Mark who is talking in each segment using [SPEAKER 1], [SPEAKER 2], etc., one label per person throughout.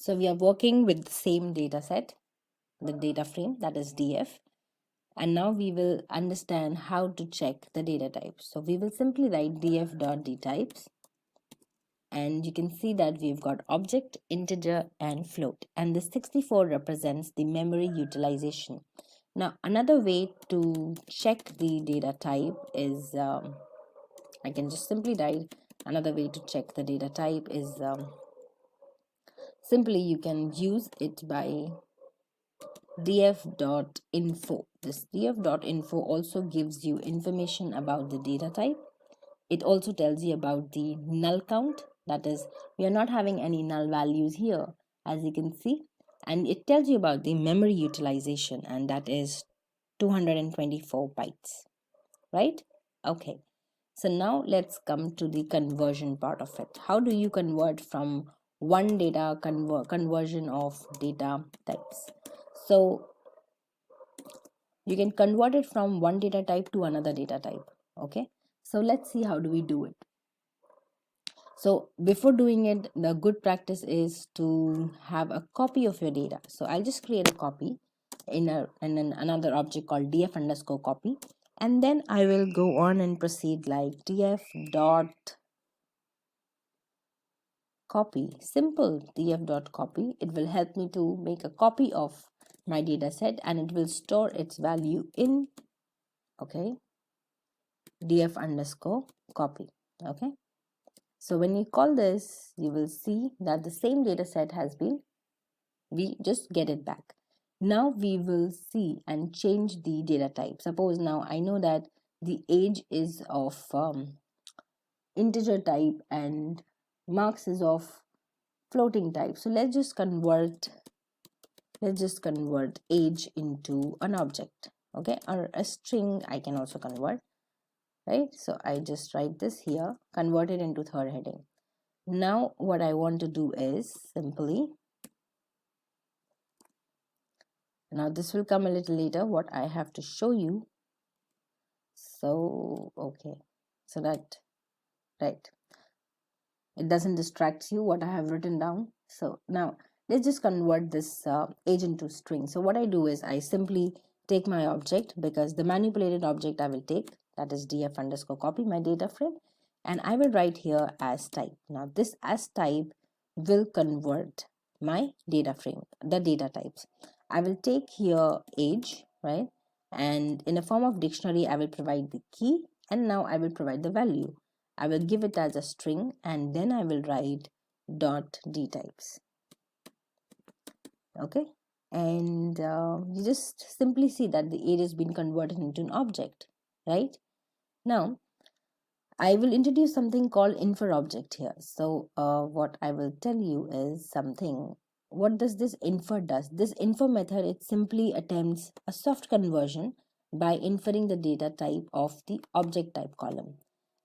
[SPEAKER 1] So we are working with the same data set, the data frame, that is DF. And now we will understand how to check the data types. So we will simply write df.dtypes. And you can see that we've got object, integer, and float. And the 64 represents the memory utilization. Now, another way to check the data type is, I can just simply write, another way to check the data type is simply you can use it by df.info. This df.info also gives you information about the data type. It also tells you about the null count. That is, we are not having any null values here, as you can see. And it tells you about the memory utilization, and that is 224 bytes, right? Okay. So now let's come to the conversion part of it. How do you convert from one data conversion of data types? So you can convert it from one data type to another data type. Okay. So let's see how do we do it. So before doing it, the good practice is to have a copy of your data. So I'll just create a copy in another object called df_copy, and then I will go on and proceed like df.copy, simple df.copy. It will help me to make a copy of my data set, and it will store its value in, okay, df_copy. Okay. So when you call this, you will see that the same data set has been, we just get it back. Now we will see and change the data type. Suppose now I know that the age is of integer type and marks is of floating type. So let's just convert age into an object, okay, or a string I can also convert, right? So I just write this here, convert it into third heading. Now what I want to do is simply, now this will come a little later, what I have to show you. So okay, so that, right, it doesn't distract you what I have written down. So now let's just convert this age into string. So what I do is I simply take my object, because the manipulated object I will take, that is df_copy, my data frame, and I will write here as type. Now this as type will convert my data frame, the data types. I will take here age, right, and in a form of dictionary I will provide the key, and now I will provide the value. I will give it as a string, and then I will write .dtypes. Okay, and you just simply see that the age has been converted into an object, right? Now I will introduce something called Infer Object here. So what I will tell you is something. What does this infer does? This infer method, it simply attempts a soft conversion by inferring the data type of the object type column,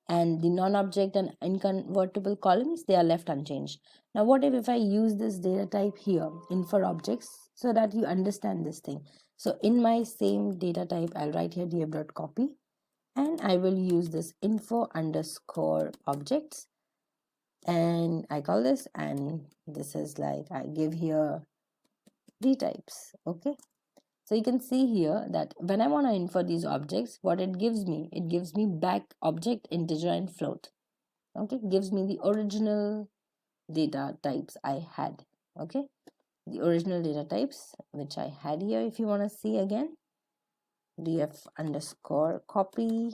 [SPEAKER 1] and the non-object and inconvertible columns, they are left unchanged. Now what if I use this data type here, infer objects, so that you understand this thing. So in my same data type, I'll write here df.copy, and I will use this info_objects, and I call this, and this is like I give here dtypes. Okay, so you can see here that when I want to infer these objects, what it gives me back object, integer, and float. Okay, it gives me the original data types I had. Okay, the original data types which I had here. If you want to see again, df_copy,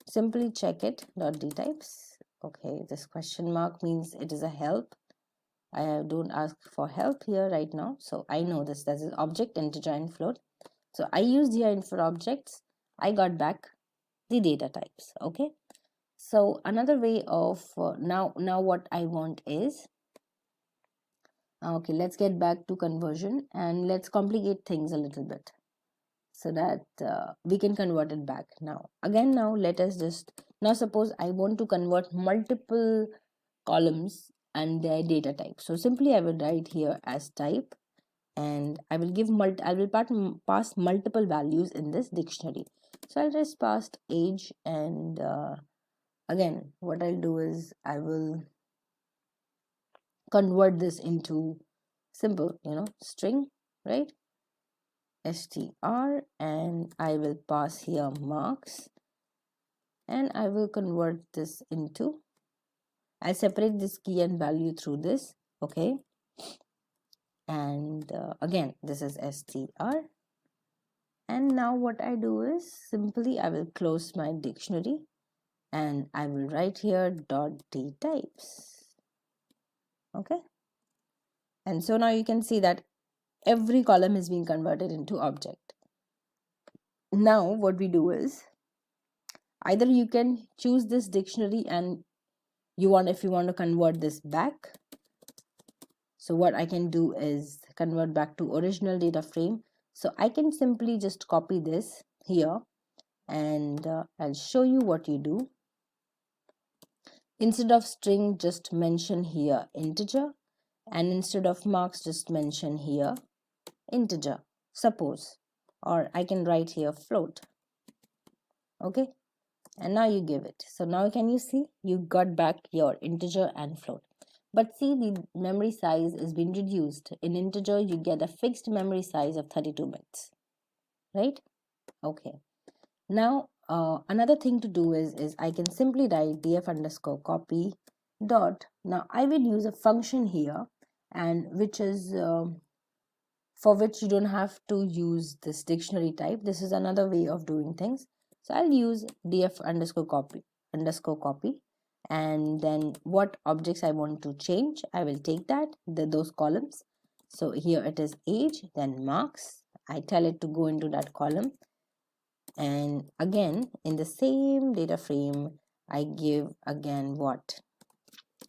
[SPEAKER 1] simply check it .dtypes. Okay, this question mark means it is a help. I don't ask for help here right now, so I know this is object, integer, and float. So I used here infer objects. I got back the data types. Okay, so another way of now what I want is, okay, let's get back to conversion and let's complicate things a little bit so that we can convert it back. Now again, now let us just, now suppose I want to convert multiple columns and their data type. So simply I will write here as type, and I will give I will pass multiple values in this dictionary. So I'll just pass age, and again what I'll do is I will convert this into simple, string, right? str, and I will pass here marks, and I will convert this into, I separate this key and value through this, okay? And again, this is str. And now what I do is simply I will close my dictionary and I will write here dot d types, okay? And so now you can see that every column is being converted into object. Now what we do is, either you can choose this dictionary and if you want to convert this back. So what I can do is convert back to original data frame. So I can simply just copy this here, and I'll show you what you do. Instead of string, just mention here integer, and instead of marks, just mention here integer, suppose, or I can write here float, okay? And now you give it. So now can you see you got back your integer and float. But see, the memory size is being reduced. In integer, you get a fixed memory size of 32 bits, right? Okay. Now, another thing to do is I can simply write df underscore copy dot. Now, I will use a function here, and which is for which you don't have to use this dictionary type. This is another way of doing things. So I'll use df underscore copy, and then what objects I want to change, I will take those columns. So here it is age, then marks. I tell it to go into that column, and again in the same data frame I give again what,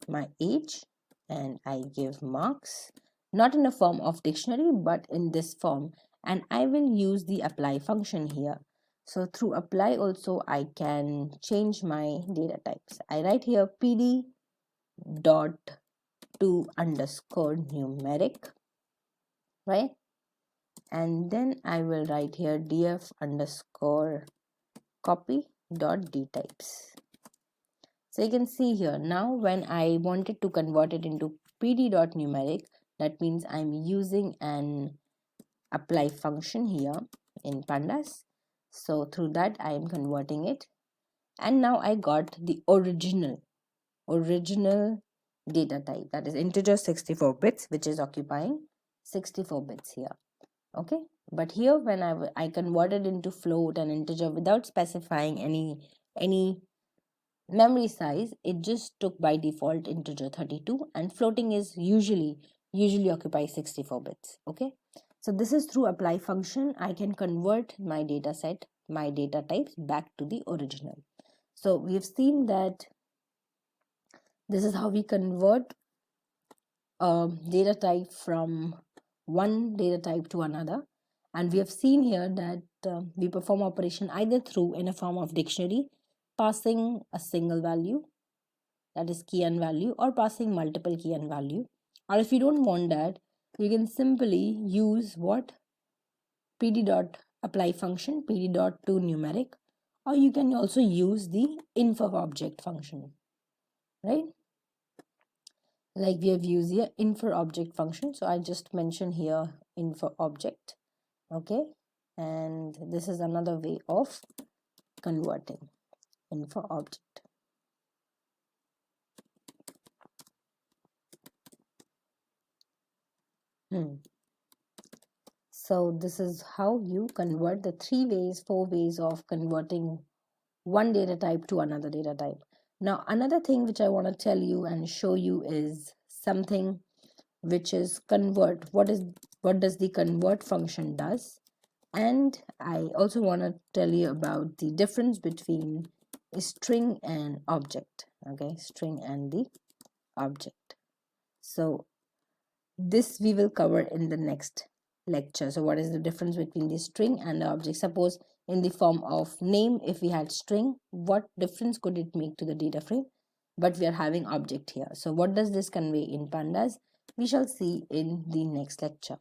[SPEAKER 1] my age, and I give marks, not in a form of dictionary but in this form, and I will use the apply function here. So through apply also I can change my data types. I write here pd dot to underscore numeric, right? And then I will write here df underscore copy dot d types. So you can see here now when I wanted to convert it into pd dot numeric, that means I'm using an apply function here in Pandas. So through that I am converting it, and now I got the original data type, that is integer 64 bits, which is occupying 64 bits here, okay? But here when I converted into float and integer without specifying any memory size, it just took by default integer 32, and floating is usually occupies 64 bits, okay? So this is through apply function I can convert my data set, my data types back to the original. So we've seen that this is how we convert a data type from one data type to another, and we have seen here that we perform operation either through in a form of dictionary, passing a single value, that is key and value, or passing multiple key and value. Or if you don't want that, you can simply use what, pd dot apply function, pd dot to numeric, or you can also use the infer object function, right? Like we have used here infer object function. So I just mention here infer object, okay? And this is another way of converting infer object. So this is how you convert the 4 ways of converting one data type to another data type. Now another thing which I want to tell you and show you is something which is convert. What does the convert function does? And I also want to tell you about the difference between a string and object, okay? String and the object. So this we will cover in the next lecture. So what is the difference between the string and the object? Suppose in the form of name, if we had string, what difference could it make to the data frame? But we are having object here. So what does this convey in Pandas? We shall see in the next lecture.